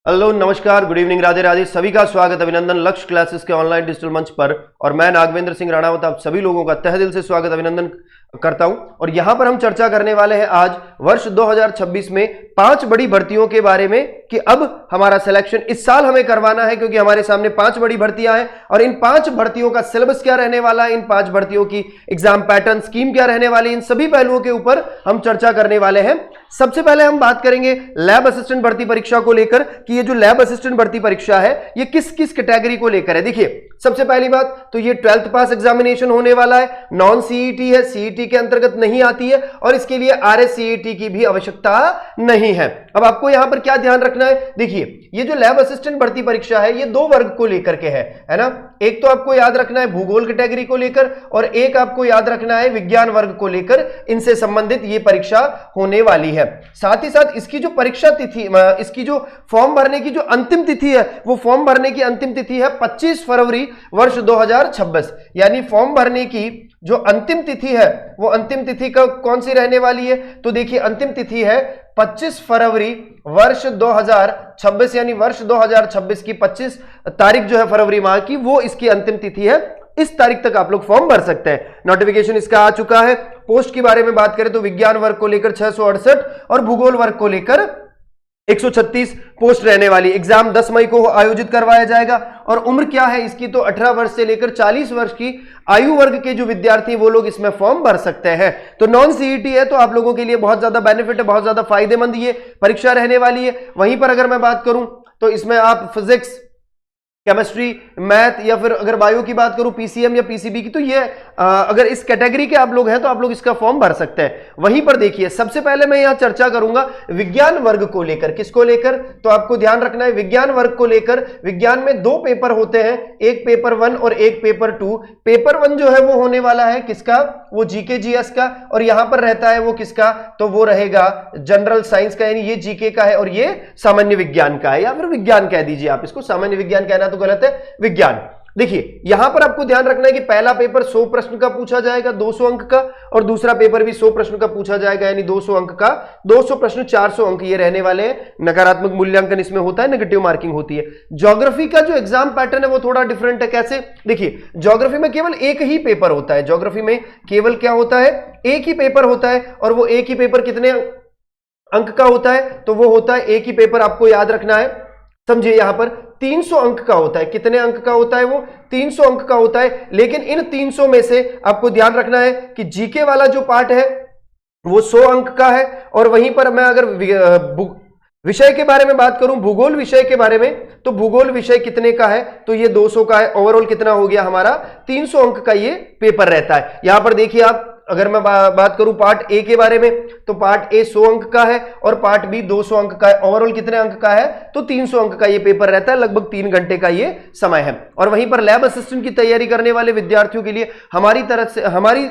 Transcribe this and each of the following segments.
Hello, नमस्कार, good evening, Radhe Radhe. सभी का स्वागत, अभिनंदन लक्ष्य क्लासेस के ऑनलाइन डिजिटल मंच पर। और मैं नागवेंद्र सिंह राणावत आप सभी लोगों का तहे दिल से स्वागत अभिनंदन करता हूं। और यहां पर हम चर्चा करने वाले हैं आज वर्ष 2026 में 5 बड़ी भर्तियों के बारे में कि अब हमारा सिलेक्शन इस साल हमें करवाना है, क्योंकि हमारे सामने 5 बड़ी भर्तियां हैं और इन 5 भर्तियों का सिलेबस क्या रहने वाला है, इन 5 भर्तियों की एग्जाम पैटर्न स्कीम क्या रहने वाली है, इन सभी पहलुओं के ऊपर हम चर्चा करने वाले हैं। सबसे पहले हम बात करेंगे लैब असिस्टेंट भर्ती परीक्षा को लेकर कि ये जो लैब असिस्टेंट भर्ती परीक्षा है ये किस किस कैटेगरी को लेकर है। देखिए, सबसे पहली बात तो ये 12th पास एग्जामिनेशन होने वाला है, नॉन सीईटी है, सीईटी के अंतर्गत नहीं आती है और इसके लिए आरएससीईटी की भी आवश्यकता नहीं है। अब आपको यहां पर क्या ध्यान रखना है, देखिए ये जो लैब असिस्टेंट भर्ती परीक्षा है ये 2 वर्ग को लेकर के है ना। एक तो आपको याद रखना है भूगोल कैटेगरी को लेकर और एक आपको याद रखना है विज्ञान वर्ग को लेकर, इनसे संबंधित ये परीक्षा होने वाली है। साथ ही साथ इसकी जो परीक्षा तिथि, इसकी जो फॉर्म भरने की जो अंतिम तिथि है वो फॉर्म भरने की अंतिम तिथि है 25 फरवरी वर्ष 2026। यानी फॉर्म भरने की जो अंतिम तिथि है वो अंतिम तिथि कौन सी रहने वाली है, तो देखिए अंतिम तिथि है 25 फरवरी वर्ष 2026। यानी वर्ष 2026 की 25 तारीख जो है फरवरी माह की, वो इसकी अंतिम तिथि है। इस तारीख तक आप लोग फॉर्म भर सकते हैं। नोटिफिकेशन इसका आ चुका है। पोस्ट की बारे में बात करें तो विज्ञान वर्ग को लेकर 668 और भूगोल वर्ग को लेकर 136 पोस्ट रहने वाली। एग्जाम 10 मई को आयोजित करवाया जाएगा। और उम्र क्या है इसकी, तो 18 वर्ष से लेकर 40 वर्ष की आयु वर्ग के जो विद्यार्थी वो लोग इसमें फॉर्म भर सकते हैं। तो नॉन सीईटी है तो आप लोगों के लिए बहुत ज्यादा बेनिफिट है, बहुत ज्यादा फायदेमंद ये परीक्षा रहने वाली है। वहीं पर अगर मैं बात करूं तो इसमें आप फिजिक्स, केमिस्ट्री, मैथ या फिर अगर बायो की बात करूं पीसीएम या पीसीबी की, तो ये अगर इस कैटेगरी के आप लोग हैं तो आप लोग इसका फॉर्म भर सकते हैं। वहीं पर देखिए सबसे पहले मैं यहां चर्चा करूंगा विज्ञान वर्ग को लेकर। किसको लेकर, तो आपको ध्यान रखना है विज्ञान वर्ग को लेकर। विज्ञान में 2 पेपर होते हैं, एक पेपर 1 और एक पेपर 2। पेपर 1 जो है वो होने वाला है किसका, वो जीके जीएस का, और यहां पर रहता है वो किसका, तो वो रहेगा जनरल साइंस का। यानी ये जीके का है और ये सामान्य विज्ञान का है, या फिर विज्ञान कह दीजिए आप इसको, सामान्य विज्ञान कहना तो गलत है, विज्ञान। देखिए यहां पर आपको ध्यान रखना है कि पहला पेपर 100 प्रश्न का पूछा जाएगा 200 अंक का, और दूसरा पेपर भी 100 प्रश्न का पूछा जाएगा यानी 200 अंक का। 200 प्रश्न 400 अंक ये रहने वाले हैं। नकारात्मक मूल्यांकन इसमें होता है, नेगेटिव मार्किंग होती है। ज्योग्राफी का जो एग्जाम पैटर्न है वो थोड़ा डिफरेंट है। कैसे, देखिए ज्योग्राफी में केवल एक ही पेपर होता है। ज्योग्राफी में केवल क्या होता है, एक ही पेपर होता है। और वो एक ही पेपर कितने अंक का होता है, तो वो होता है एक ही पेपर, आपको याद रखना है, समझिए यहां पर 300 अंक का होता है। कितने अंक का होता है, वो 300 अंक का होता है। लेकिन इन 300 में से आपको ध्यान रखना है कि जीके वाला जो पार्ट है वो 100 अंक का है। और वहीं पर मैं अगर विषय के बारे में बात करूं, भूगोल विषय के बारे में, तो भूगोल विषय कितने का है, तो ये 200 का है। ओवरऑल कितना हो गया हमारा, 300 अंक का ये पेपर रहता है। यहां पर देखिए आप, अगर मैं बात करूं पार्ट ए के बारे में, तो पार्ट ए 100 अंक का है और पार्ट बी 200 अंक का है। ओवरऑल कितने अंक का है, तो 300 अंक का ये पेपर रहता है। लगभग 3 घंटे का ये समय है। और वहीं पर लैब असिस्टेंट की तैयारी करने वाले विद्यार्थियों के लिए हमारी तरफ से, हमारी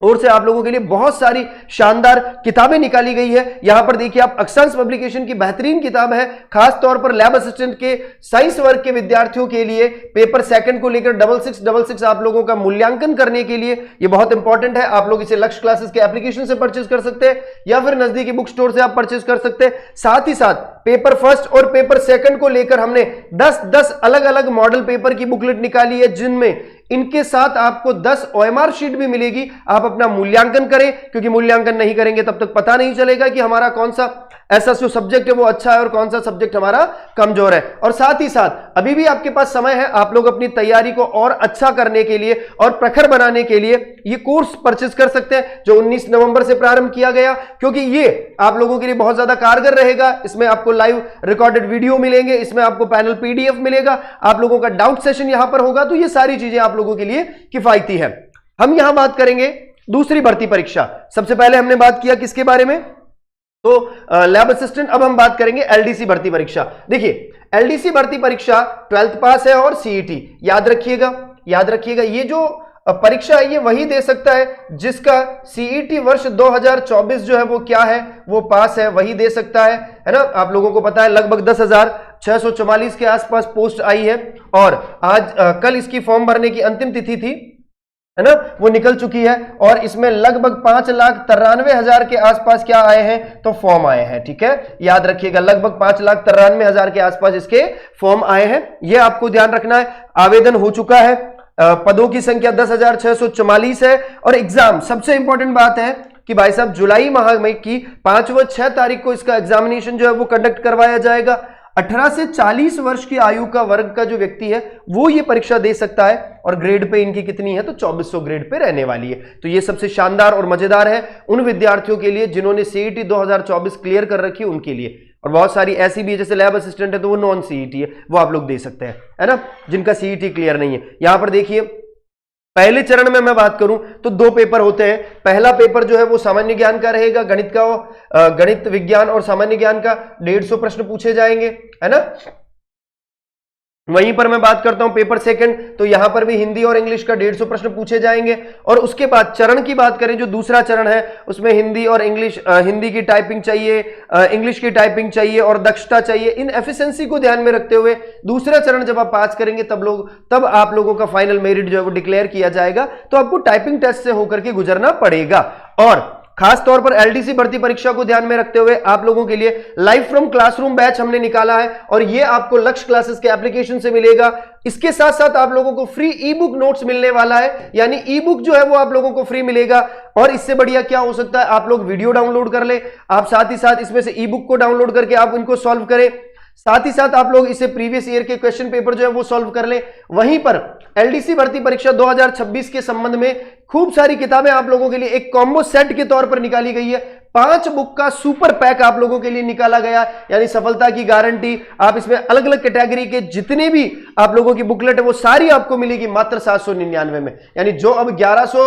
और से आप लोगों के लिए बहुत सारी शानदार किताबें निकाली गई है। यहां पर देखिए आप, अक्षांश पब्लिकेशन की बेहतरीन किताब है, खास तौर पर लैब असिस्टेंट के साइंस वर्ग के विद्यार्थियों के लिए। पेपर 2 को लेकर 6666 आप लोगों का मूल्यांकन करने के लिए ये बहुत इंपॉर्टेंट है। आप लोग इसे लक्ष्य क्लासेस के एप्लीकेशन से परचेज कर सकते हैं या फिर नजदीकी बुक स्टोर से आप परचेज कर सकते हैं। साथ ही साथ पेपर 1 और पेपर 2 को लेकर हमने 10 अलग अलग मॉडल पेपर की बुकलेट निकाली है, जिनमें इनके साथ आपको 10 OMR शीट भी मिलेगी। आप अपना मूल्यांकन करें, क्योंकि मूल्यांकन नहीं करेंगे तब तक पता नहीं चलेगा कि हमारा कौन सा ऐसा जो सब्जेक्ट है वो अच्छा है और कौन सा सब्जेक्ट हमारा कमजोर है। और साथ ही साथ अभी भी आपके पास समय है, आप लोग अपनी तैयारी को और अच्छा करने के लिए और प्रखर बनाने के लिए ये कोर्स परचेज कर सकते हैं जो 19 नवंबर से प्रारंभ किया गया, क्योंकि ये आप लोगों के लिए बहुत ज्यादा कारगर रहेगा। इसमें आपको लाइव रिकॉर्डेड वीडियो मिलेंगे, इसमें आपको पैनल PDF मिलेगा, आप लोगों का डाउट सेशन यहां पर होगा। तो ये सारी चीजें आप लोगों के लिए किफायती है। हम यहां बात करेंगे दूसरी भर्ती परीक्षा। सबसे पहले हमने बात किया किसके बारे में, तो लैब असिस्टेंट। अब हम बात करेंगे एलडीसी भर्ती परीक्षा। देखिए एलडीसी भर्ती परीक्षा 12th पास है और सीईटी। याद रखिएगा ये जो परीक्षा है ये वही दे सकता है जिसका सीईटी वर्ष 2024 जो है वो क्या है, वो पास है, वही दे सकता है ना। आप लोगों को पता है लगभग 10,644 के आसपास पोस्ट आई है और आज कल इसकी फॉर्म भरने की अंतिम तिथि थी। है ना, वो निकल चुकी है और इसमें लगभग 5,93,000 के आसपास क्या आए हैं, तो फॉर्म आए हैं। ठीक है, याद रखिएगा, लगभग 5,93,000 के आसपास इसके फॉर्म आए हैं, ये आपको ध्यान रखना है। आवेदन हो चुका है, पदों की संख्या 10,644 है और एग्जाम, सबसे इंपॉर्टेंट बात है कि भाई साहब जुलाई माह में की 5 व 6 तारीख को इसका एग्जामिनेशन जो है वो कंडक्ट करवाया जाएगा। 18 से 40 वर्ष की आयु का वर्ग का जो व्यक्ति है वो ये परीक्षा दे सकता है और ग्रेड पे इनकी कितनी है, तो 2400 ग्रेड पे रहने वाली है। तो ये सबसे शानदार और मजेदार है उन विद्यार्थियों के लिए जिन्होंने सीईटी 2024 क्लियर कर रखी है उनके लिए, और बहुत सारी ऐसी भी है जैसे लैब असिस्टेंट है तो वो नॉन सीईटी है, वो आप लोग दे सकते हैं, है ना, जिनका सीईटी क्लियर नहीं है। यहां पर देखिए पहले चरण में मैं बात करूं तो 2 पेपर होते हैं। पहला पेपर जो है वो सामान्य ज्ञान का रहेगा, गणित विज्ञान और सामान्य ज्ञान का 150 प्रश्न पूछे जाएंगे, है ना। वहीं पर मैं बात करता हूं पेपर सेकंड, तो यहां पर भी हिंदी और इंग्लिश का 150 प्रश्न पूछे जाएंगे। और उसके बाद चरण की बात करें, जो दूसरा चरण है उसमें हिंदी और इंग्लिश, हिंदी की टाइपिंग चाहिए, इंग्लिश की टाइपिंग चाहिए और दक्षता चाहिए। इन एफिशिएंसी को ध्यान में रखते हुए दूसरा चरण जब आप पास करेंगे तब आप लोगों का फाइनल मेरिट जो है वो डिक्लेयर किया जाएगा। तो आपको टाइपिंग टेस्ट से होकर के गुजरना पड़ेगा। और खास तौर पर एलडीसी भर्ती परीक्षा को ध्यान में रखते हुए आप लोगों के लिए लाइव फ्रॉम क्लासरूम बैच हमने निकाला है और ये आपको लक्ष्य क्लासेस के एप्लीकेशन से मिलेगा। इसके साथ साथ आप लोगों को फ्री ई बुक नोट्स मिलने वाला है, यानी ई बुक जो है वो आप लोगों को फ्री मिलेगा। और इससे बढ़िया क्या हो सकता है, आप लोग वीडियो डाउनलोड कर ले, आप साथ ही साथ इसमें से ई बुक को डाउनलोड करके आप इनको सॉल्व करें, साथ ही साथ आप लोग इसे प्रीवियस ईयर के क्वेश्चन पेपर जो है वो सॉल्व कर ले। वहीं पर एलडीसी भर्ती परीक्षा 2026 के संबंध में खूब सारी किताबें आप लोगों के लिए एक कॉम्बो सेट के तौर पर निकाली गई है। 5 बुक का सुपर पैक आप लोगों के लिए निकाला गया, यानी सफलता की गारंटी। आप इसमें अलग अलग कैटेगरी के जितने भी आप लोगों की बुकलेट है वो सारी आपको मिलेगी मात्र 799 में, यानी जो अब 1100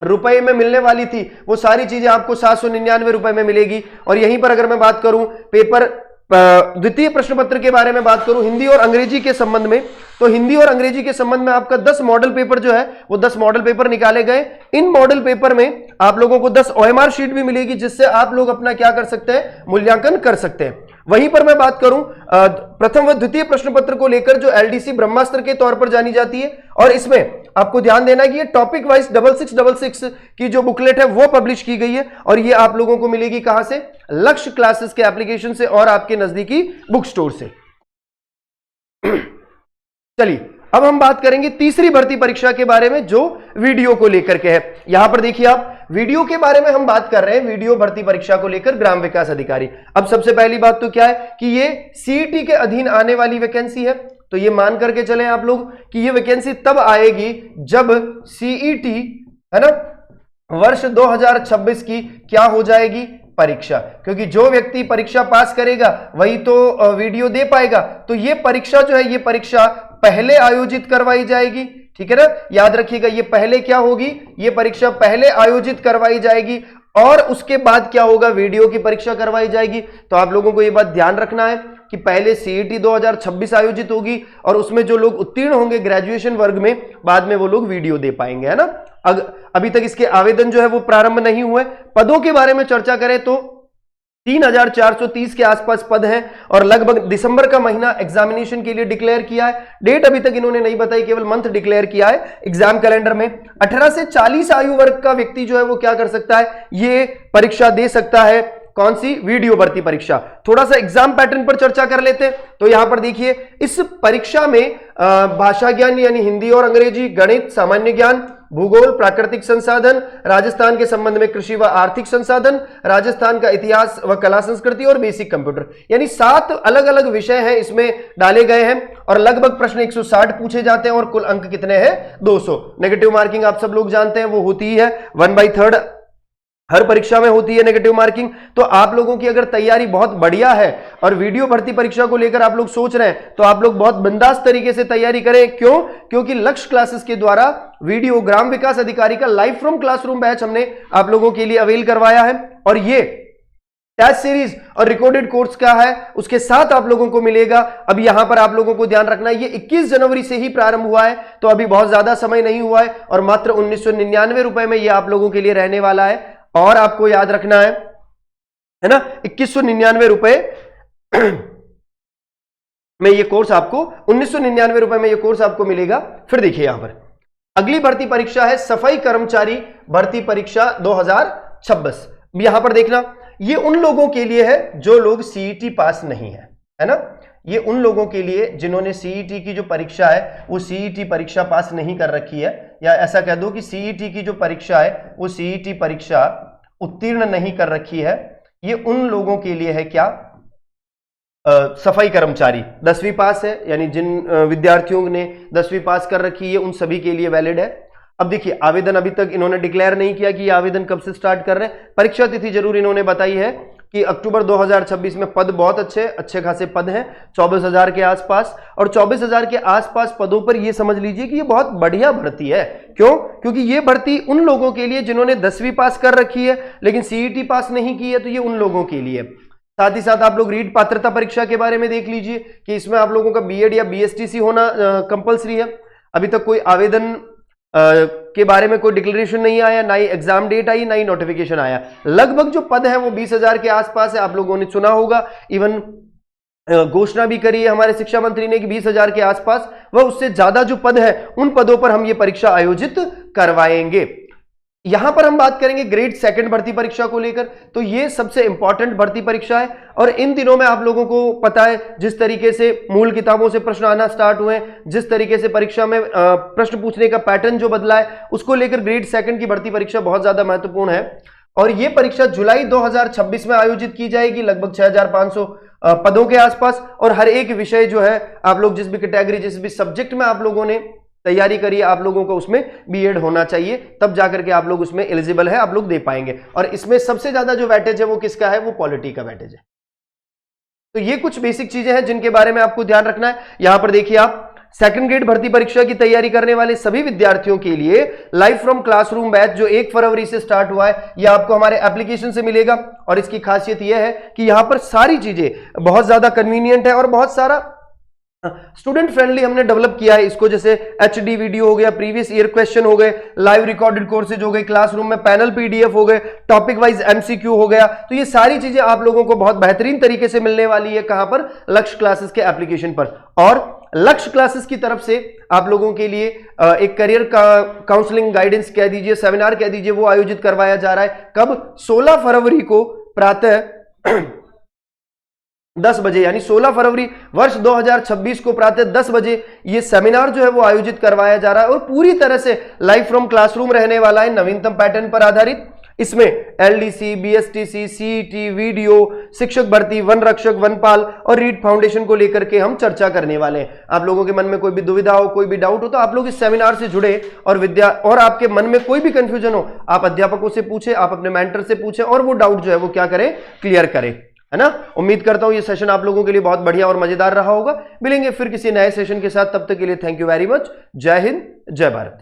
रुपए में मिलने वाली थी वो सारी चीजें आपको 799 रुपए में मिलेगी। और यहीं पर अगर मैं बात करूं पेपर द्वितीय प्रश्न पत्र के बारे में बात करूं हिंदी और अंग्रेजी के संबंध में, तो हिंदी और अंग्रेजी के संबंध में आपका 10 मॉडल पेपर जो है वो 10 मॉडल पेपर निकाले गए। इन मॉडल पेपर में आप लोगों को 10 ओएमआर शीट भी मिलेगी जिससे आप लोग अपना क्या कर सकते हैं, मूल्यांकन कर सकते हैं। वहीं पर मैं बात करूं प्रथम व द्वितीय प्रश्न पत्र को लेकर जो एलडीसी ब्रह्मास्त्र के तौर पर जानी जाती है, और इसमें आपको ध्यान देना है कि ये टॉपिक वाइज 6666 की जो बुकलेट है वो पब्लिश की गई है और ये आप लोगों को मिलेगी कहां से, लक्ष्य क्लासेस के एप्लीकेशन से और आपके नजदीकी बुक स्टोर से। चलिए अब हम बात करेंगे तीसरी भर्ती परीक्षा के बारे में जो वीडियो को लेकर के है। यहां पर देखिए आप वीडियो के बारे में हम बात कर रहे हैं, वीडियो भर्ती परीक्षा को लेकर ग्राम विकास अधिकारी। अब सबसे पहली बात तो क्या है कि ये सीईटी के अधीन आने वाली वैकेंसी है, तो ये मान करके चलें आप लोग कि ये वैकेंसी तब आएगी जब सीईटी, है ना, वर्ष 2026 की क्या हो जाएगी, परीक्षा। क्योंकि जो व्यक्ति परीक्षा पास करेगा वही तो वीडियो दे पाएगा। तो ये परीक्षा जो है ये परीक्षा पहले आयोजित करवाई जाएगी, ठीक है ना, याद रखिएगा ये पहले क्या होगी, ये परीक्षा पहले आयोजित करवाई जाएगी और उसके बाद क्या होगा, वीडियो की परीक्षा करवाई जाएगी। तो आप लोगों को ये बात ध्यान रखना है कि पहले सीईटी 2026 आयोजित होगी और उसमें जो लोग उत्तीर्ण होंगे ग्रेजुएशन वर्ग में, बाद में वो लोग वीडियो दे पाएंगे, है ना। अभी तक इसके आवेदन जो है वो प्रारंभ नहीं हुए। पदों के बारे में चर्चा करें तो 3430 के आसपास पद हैं और लगभग दिसंबर का महीना एग्जामिनेशन के लिए डिक्लेयर किया है। डेट अभी तक इन्होंने नहीं बताई, केवल मंथ डिक्लेयर किया है एग्जाम कैलेंडर में। 18 से 40 आयु वर्ग का व्यक्ति जो है वो क्या कर सकता है, ये परीक्षा दे सकता है। कौन सी, वीडियो भर्ती परीक्षा। थोड़ा सा एग्जाम पैटर्न पर चर्चा कर लेते हैं। तो यहां पर देखिए इस परीक्षा में भाषा ज्ञान यानी हिंदी और अंग्रेजी, गणित, सामान्य ज्ञान, भूगोल, प्राकृतिक संसाधन, राजस्थान के संबंध में कृषि व आर्थिक संसाधन, राजस्थान का इतिहास व कला संस्कृति और बेसिक कंप्यूटर, यानी 7 अलग अलग विषय हैं इसमें डाले गए हैं और लगभग प्रश्न 160 पूछे जाते हैं और कुल अंक कितने हैं, 200। नेगेटिव मार्किंग आप सब लोग जानते हैं वो होती ही है, 1/3 हर परीक्षा में होती है नेगेटिव मार्किंग। तो आप लोगों की अगर तैयारी बहुत बढ़िया है और वीडियो भर्ती परीक्षा को लेकर आप लोग सोच रहे हैं तो आप लोग बहुत बिंदास तरीके से तैयारी करें। क्यों, क्योंकि लक्ष्य क्लासेस के द्वारा वीडियो ग्राम विकास अधिकारी का लाइव फ्रॉम क्लासरूम बैच हमने आप लोगों के लिए अवेल करवाया है और ये टेस्ट सीरीज और रिकॉर्डेड कोर्स का है, उसके साथ आप लोगों को मिलेगा। अब यहां पर आप लोगों को ध्यान रखना है ये 21 जनवरी से ही प्रारंभ हुआ है, तो अभी बहुत ज्यादा समय नहीं हुआ है और मात्र 1999 रुपए में ये आप लोगों के लिए रहने वाला है। और आपको याद रखना है ना, 2199 रुपए में ये कोर्स आपको, 1999 रुपए में ये कोर्स आपको मिलेगा। फिर देखिए यहां पर अगली भर्ती परीक्षा है सफाई कर्मचारी भर्ती परीक्षा 2026। यहां पर देखना, ये उन लोगों के लिए है जो लोग सीईटी पास नहीं है ना। ये उन लोगों के लिए जिन्होंने सीईटी की जो परीक्षा है वो सीईटी परीक्षा पास नहीं कर रखी है, या ऐसा कह दो कि सीईटी की जो परीक्षा है वो सीईटी परीक्षा उत्तीर्ण नहीं कर रखी है। ये उन लोगों के लिए है क्या, सफाई कर्मचारी 10वीं पास है, यानी जिन विद्यार्थियों ने 10वीं पास कर रखी है उन सभी के लिए वैलिड है। अब देखिए, आवेदन अभी तक इन्होंने डिक्लेयर नहीं किया कि ये आवेदन कब से स्टार्ट कर रहे हैं। परीक्षा तिथि जरूर इन्होंने बताई है कि अक्टूबर 2026 में। पद बहुत अच्छे खासे पद हैं, 24,000 के आसपास, और 24,000 के आसपास पदों पर ये समझ लीजिए कि ये बहुत बढ़िया भर्ती है। क्यों? क्योंकि ये भर्ती उन लोगों के लिए जिन्होंने 10वीं पास कर रखी है लेकिन सीईटी पास नहीं की है, तो ये उन लोगों के लिए। साथ ही साथ आप लोग रीट पात्रता परीक्षा के बारे में देख लीजिए कि इसमें आप लोगों का बीएड या बीएसटीसी होना कंपलसरी है। अभी तक कोई आवेदन के बारे में कोई डिक्लेरेशन नहीं आया, ना ही एग्जाम डेट आई, ना ही नोटिफिकेशन आया। लगभग जो पद है वो 20,000 के आसपास है, आप लोगों ने सुना होगा। इवन घोषणा भी करी है हमारे शिक्षा मंत्री ने कि 20,000 के आसपास वह उससे ज्यादा जो पद है उन पदों पर हम ये परीक्षा आयोजित करवाएंगे। यहां पर हम बात करेंगे ग्रेड सेकंड भर्ती परीक्षा को लेकर, तो ये सबसे इंपॉर्टेंट भर्ती परीक्षा है। और इन दिनों में आप लोगों को पता है जिस तरीके से मूल किताबों से प्रश्न आना स्टार्ट हुए, जिस तरीके से परीक्षा में प्रश्न पूछने का पैटर्न जो बदला है, उसको लेकर ग्रेड सेकंड की भर्ती परीक्षा बहुत ज्यादा महत्वपूर्ण है। और यह परीक्षा जुलाई 2026 में आयोजित की जाएगी, लगभग 6,500 पदों के आसपास। और हर एक विषय जो है, आप लोग जिस भी कैटेगरी, जिस भी सब्जेक्ट में आप लोगों ने तैयारी करिए, आप लोगों को उसमें बीएड होना चाहिए, तब जाकर के आप लोग उसमें एलिजिबल है, आप लोग दे पाएंगे। और इसमें सबसे ज्यादा जो वेटेज है वो किसका है, वो पॉलिटी का वेटेज है। तो ये कुछ बेसिक चीजें हैं जिनके बारे में आपको ध्यान रखना है। यहां पर देखिए, आप सेकंड ग्रेड भर्ती परीक्षा की तैयारी करने वाले सभी विद्यार्थियों के लिए लाइव फ्रॉम क्लासरूम बैच जो 1 फरवरी से स्टार्ट हुआ है, यह आपको हमारे एप्लीकेशन से मिलेगा। और इसकी खासियत यह है कि यहां पर सारी चीजें बहुत ज्यादा कन्वीनियंट है और बहुत सारा स्टूडेंट फ्रेंडली हमने डेवलप किया है इसको। जैसे एचडी वीडियो हो गया, प्रीवियस ईयर क्वेश्चन हो गए, लाइव रिकॉर्डेड कोर्सेज हो गए, क्लासरूम में पैनल पीडीएफ हो गए, टॉपिक वाइज एमसीक्यू हो गया। तो ये सारी चीजें आप लोगों को बहुत बेहतरीन तरीके से मिलने वाली है। कहां पर? लक्ष्य क्लासेस के एप्लीकेशन पर। और लक्ष्य क्लासेस की तरफ से आप लोगों के लिए एक करियर का काउंसलिंग गाइडेंस कह दीजिए, सेमिनार कह दीजिए, वो आयोजित करवाया जा रहा है। कब? 16 फरवरी को प्रातः 10 बजे, यानी 16 फरवरी वर्ष 2026 को प्रातः 10 बजे ये सेमिनार जो है वो आयोजित करवाया जा रहा है। और पूरी तरह से लाइव फ्रॉम क्लासरूम रहने वाला है, नवीनतम पैटर्न पर आधारित। इसमें एलडीसी, बीएसटीसी, सीईटी, वीडियो, शिक्षक भर्ती, वन रक्षक, वनपाल और रीट फाउंडेशन को लेकर के हम चर्चा करने वाले हैं। आप लोगों के मन में कोई भी दुविधा हो, कोई भी डाउट हो, तो आप लोग इस सेमिनार से जुड़े और आपके मन में कोई भी कंफ्यूजन हो, आप अध्यापकों से पूछे, आप अपने मेंटर से पूछे और वो डाउट जो है वो क्या करें, क्लियर करें, है ना। उम्मीद करता हूं ये सेशन आप लोगों के लिए बहुत बढ़िया और मजेदार रहा होगा। मिलेंगे फिर किसी नए सेशन के साथ, तब तक के लिए थैंक यू वेरी मच। जय हिंद, जय भारत।